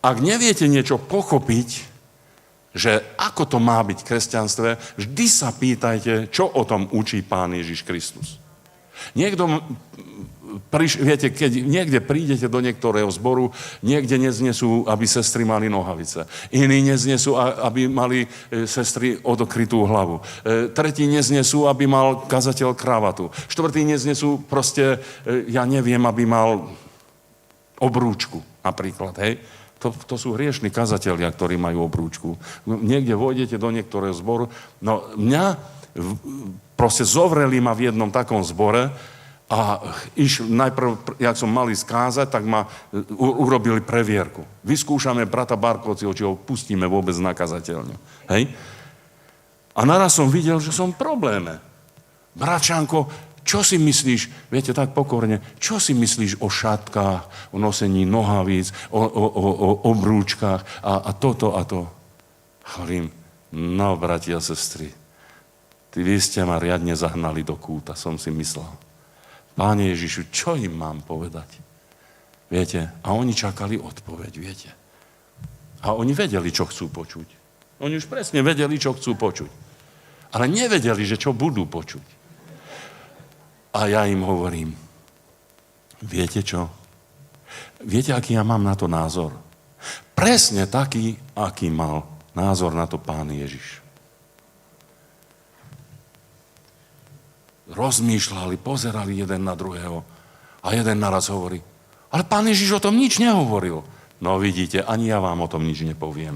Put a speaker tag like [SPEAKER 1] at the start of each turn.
[SPEAKER 1] Ak neviete niečo pochopiť, že ako to má byť v kresťanstve, vždy sa pýtajte, čo o tom učí Pán Ježiš Kristus. Viete, keď niekde prídete do niektorého zboru, niekde neznesú, aby sestry mali nohavice. Iní neznesú, aby mali sestry odokrytú hlavu. Tretí neznesú, aby mal kazateľ kravatu. Štvrtí neznesú proste, ja neviem, aby mal obrúčku napríklad, hej. To sú hriešni kazatelia, ktorí majú obrúčku. Niekde vojdete do niektorého zboru. No mňa proste zovreli ma v jednom takom zbore a najprv, jak som mali skázať, tak ma urobili previerku. Vyskúšame brata Barkovciho, či ho pustíme vôbec na kazateľňu. Hej? A naraz som videl, že som v probléme. Bračanko, čo si myslíš, viete, tak pokorne, čo si myslíš o šatkách, o nosení nohavíc, o obrúčkach a toto a to? Hovorím, no, bratia a sestry, vy ste ma riadne zahnali do kúta, som si myslel. Páne Ježišu, čo im mám povedať? Viete, a oni čakali odpoveď, viete. A oni vedeli, čo chcú počuť. Oni už presne vedeli, čo chcú počuť. Ale nevedeli, že čo budú počuť. A ja im hovorím, viete čo? Viete, aký ja mám na to názor? Presne taký, aký mal názor na to Pán Ježiš. Rozmýšľali, pozerali jeden na druhého a jeden naraz hovorí, ale Pán Ježiš o tom nič nehovoril. No vidíte, ani ja vám o tom nič nepoviem.